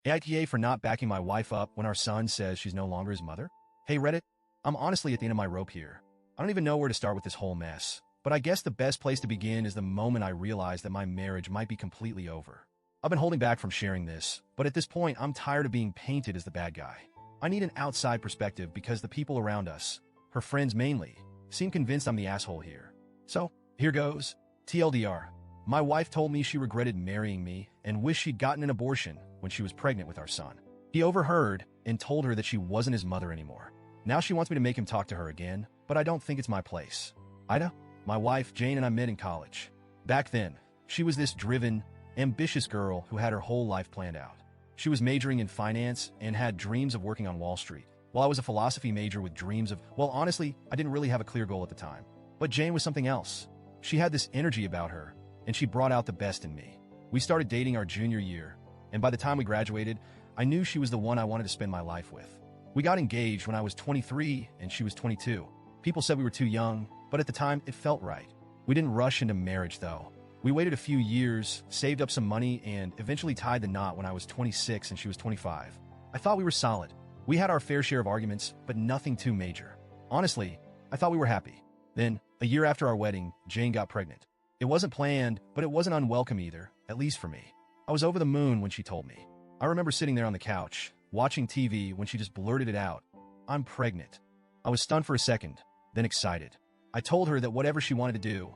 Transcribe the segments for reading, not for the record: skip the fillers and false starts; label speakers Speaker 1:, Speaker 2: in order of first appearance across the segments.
Speaker 1: AITA for not backing my wife up when our son says she's no longer his mother? Hey Reddit, I'm honestly at the end of my rope here. I don't even know where to start with this whole mess. But I guess the best place to begin is the moment I realized that my marriage might be completely over. I've been holding back from sharing this, but at this point I'm tired of being painted as the bad guy. I need an outside perspective because the people around us, her friends mainly, seem convinced I'm the asshole here. So, here goes. TLDR. My wife told me she regretted marrying me and wished she'd gotten an abortion when she was pregnant with our son. He overheard and told her that she wasn't his mother anymore. Now she wants me to make him talk to her again, but I don't think it's my place. AITA? My wife, Jane, and I met in college. Back then, she was this driven, ambitious girl who had her whole life planned out. She was majoring in finance and had dreams of working on Wall Street, while I was a philosophy major with dreams of, well, honestly, I didn't really have a clear goal at the time. But Jane was something else. She had this energy about her, and she brought out the best in me. We started dating our junior year, and by the time we graduated, I knew she was the one I wanted to spend my life with. We got engaged when I was 23 and she was 22. People said we were too young, but at the time, it felt right. We didn't rush into marriage, though. We waited a few years, saved up some money, and eventually tied the knot when I was 26 and she was 25. I thought we were solid. We had our fair share of arguments, but nothing too major. Honestly, I thought we were happy. Then, a year after our wedding, Jane got pregnant. It wasn't planned, but it wasn't unwelcome either, at least for me. I was over the moon when she told me. I remember sitting there on the couch, watching TV when she just blurted it out. I'm pregnant. I was stunned for a second, then excited. I told her that whatever she wanted to do,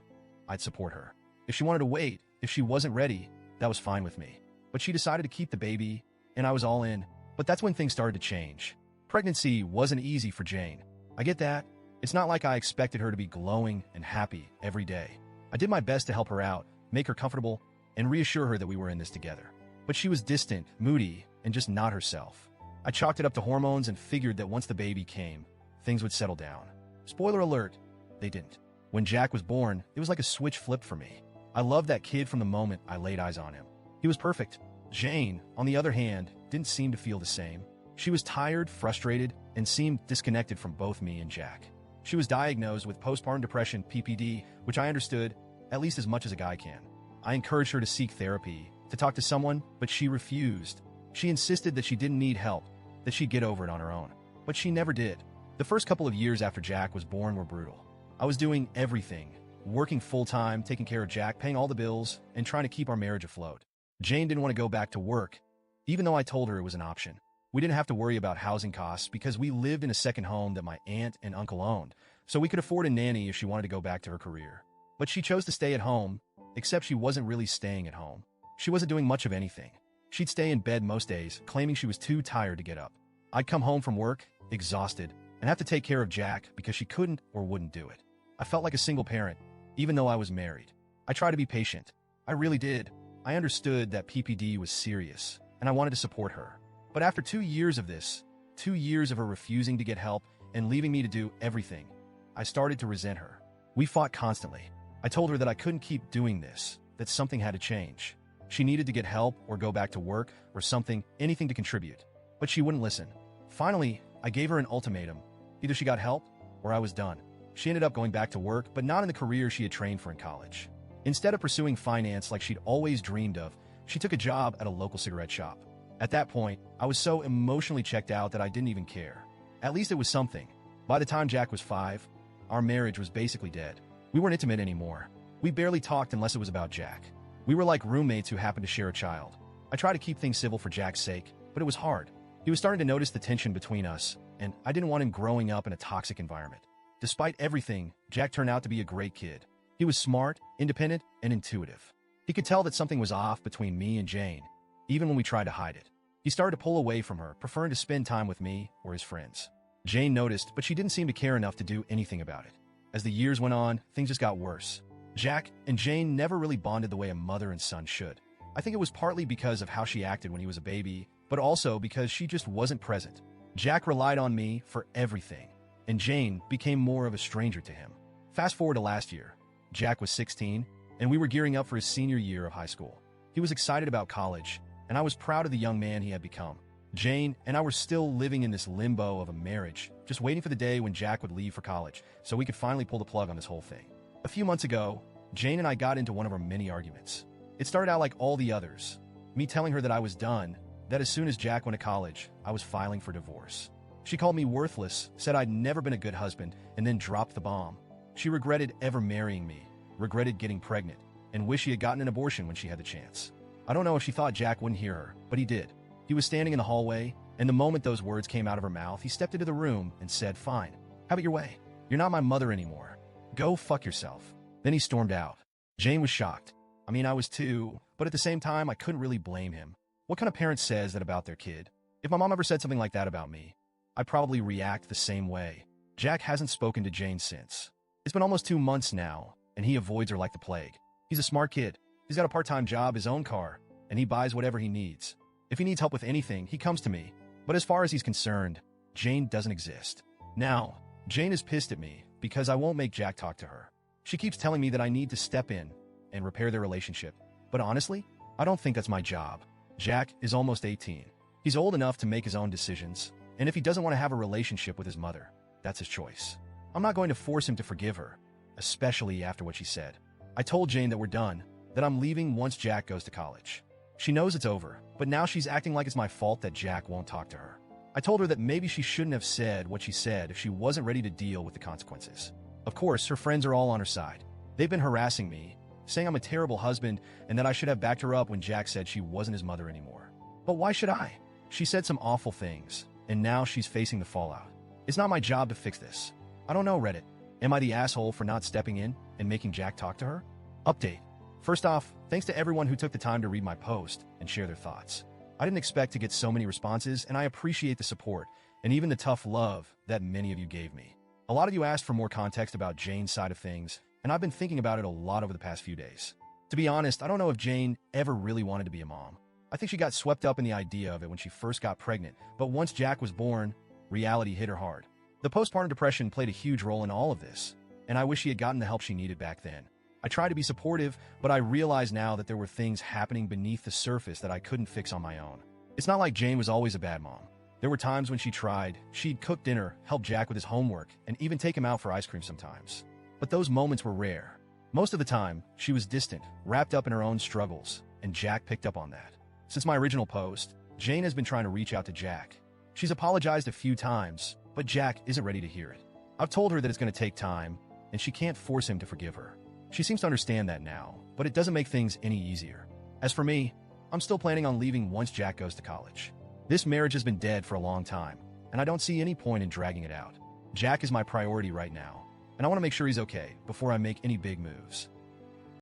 Speaker 1: I'd support her. If she wanted to wait, if she wasn't ready, that was fine with me. But she decided to keep the baby, and I was all in. But that's when things started to change. Pregnancy wasn't easy for Jane. I get that. It's not like I expected her to be glowing and happy every day. I did my best to help her out, make her comfortable, and reassure her that we were in this together. But she was distant, moody, and just not herself. I chalked it up to hormones and figured that once the baby came, things would settle down. Spoiler alert, they didn't. When Jack was born, it was like a switch flipped for me. I loved that kid from the moment I laid eyes on him. He was perfect. Jane, on the other hand, didn't seem to feel the same. She was tired, frustrated, and seemed disconnected from both me and Jack. She was diagnosed with postpartum depression, PPD, which I understood, at least as much as a guy can. I encouraged her to seek therapy, to talk to someone, but she refused. She insisted that she didn't need help, that she'd get over it on her own. But she never did. The first couple of years after Jack was born were brutal. I was doing everything, working full-time, taking care of Jack, paying all the bills, and trying to keep our marriage afloat. Jane didn't want to go back to work, even though I told her it was an option. We didn't have to worry about housing costs because we lived in a second home that my aunt and uncle owned, so we could afford a nanny if she wanted to go back to her career. But she chose to stay at home, except she wasn't really staying at home. She wasn't doing much of anything. She'd stay in bed most days, claiming she was too tired to get up. I'd come home from work, exhausted, and have to take care of Jack because she couldn't or wouldn't do it. I felt like a single parent, even though I was married. I tried to be patient. I really did. I understood that PPD was serious, and I wanted to support her. But after 2 years of this, 2 years of her refusing to get help and leaving me to do everything, I started to resent her. We fought constantly. I told her that I couldn't keep doing this, that something had to change. She needed to get help or go back to work or something, anything to contribute. But she wouldn't listen. Finally, I gave her an ultimatum. Either she got help or I was done. She ended up going back to work, but not in the career she had trained for in college. Instead of pursuing finance like she'd always dreamed of, she took a job at a local cigarette shop. At that point, I was so emotionally checked out that I didn't even care. At least it was something. By the time Jack was 5, our marriage was basically dead. We weren't intimate anymore. We barely talked unless it was about Jack. We were like roommates who happened to share a child. I tried to keep things civil for Jack's sake, but it was hard. He was starting to notice the tension between us, and I didn't want him growing up in a toxic environment. Despite everything, Jack turned out to be a great kid. He was smart, independent, and intuitive. He could tell that something was off between me and Jane, even when we tried to hide it. He started to pull away from her, preferring to spend time with me or his friends. Jane noticed, but she didn't seem to care enough to do anything about it. As the years went on, things just got worse. Jack and Jane never really bonded the way a mother and son should. I think it was partly because of how she acted when he was a baby, but also because she just wasn't present. Jack relied on me for everything, and Jane became more of a stranger to him. Fast forward to last year. Jack was 16, and we were gearing up for his senior year of high school. He was excited about college, and I was proud of the young man he had become. Jane and I were still living in this limbo of a marriage, just waiting for the day when Jack would leave for college, so we could finally pull the plug on this whole thing. A few months ago, Jane and I got into one of our many arguments. It started out like all the others. Me telling her that I was done, that as soon as Jack went to college, I was filing for divorce. She called me worthless, said I'd never been a good husband, and then dropped the bomb. She regretted ever marrying me, regretted getting pregnant, and wished she had gotten an abortion when she had the chance. I don't know if she thought Jack wouldn't hear her, but he did. He was standing in the hallway, and the moment those words came out of her mouth, he stepped into the room and said, "Fine, have it your way. You're not my mother anymore. Go fuck yourself." Then he stormed out. Jane was shocked. I mean, I was too, but at the same time, I couldn't really blame him. What kind of parent says that about their kid? If my mom ever said something like that about me, I'd probably react the same way. Jack hasn't spoken to Jane since. It's been almost 2 months now, and he avoids her like the plague. He's a smart kid. He's got a part-time job, his own car, and he buys whatever he needs. If he needs help with anything, he comes to me. But as far as he's concerned, Jane doesn't exist. Now, Jane is pissed at me because I won't make Jack talk to her. She keeps telling me that I need to step in and repair their relationship. But honestly, I don't think that's my job. Jack is almost 18. He's old enough to make his own decisions, and if he doesn't want to have a relationship with his mother, that's his choice. I'm not going to force him to forgive her, especially after what she said. I told Jane that we're done, that I'm leaving once Jack goes to college. She knows it's over, but now she's acting like it's my fault that Jack won't talk to her. I told her that maybe she shouldn't have said what she said if she wasn't ready to deal with the consequences. Of course, her friends are all on her side. They've been harassing me, saying I'm a terrible husband and that I should have backed her up when Jack said she wasn't his mother anymore. But why should I? She said some awful things, and now she's facing the fallout. It's not my job to fix this. I don't know, Reddit. Am I the asshole for not stepping in and making Jack talk to her? Update. First off, thanks to everyone who took the time to read my post and share their thoughts. I didn't expect to get so many responses, and I appreciate the support and even the tough love that many of you gave me. A lot of you asked for more context about Jane's side of things, and I've been thinking about it a lot over the past few days. To be honest, I don't know if Jane ever really wanted to be a mom. I think she got swept up in the idea of it when she first got pregnant, but once Jack was born, reality hit her hard. The postpartum depression played a huge role in all of this, and I wish she had gotten the help she needed back then. I tried to be supportive, but I realize now that there were things happening beneath the surface that I couldn't fix on my own. It's not like Jane was always a bad mom. There were times when she tried. She'd cook dinner, help Jack with his homework, and even take him out for ice cream sometimes. But those moments were rare. Most of the time, she was distant, wrapped up in her own struggles, and Jack picked up on that. Since my original post, Jane has been trying to reach out to Jack. She's apologized a few times, but Jack isn't ready to hear it. I've told her that it's going to take time, and she can't force him to forgive her. She seems to understand that now, but it doesn't make things any easier. As for me, I'm still planning on leaving once Jack goes to college. This marriage has been dead for a long time, and I don't see any point in dragging it out. Jack is my priority right now, and I want to make sure he's okay before I make any big moves.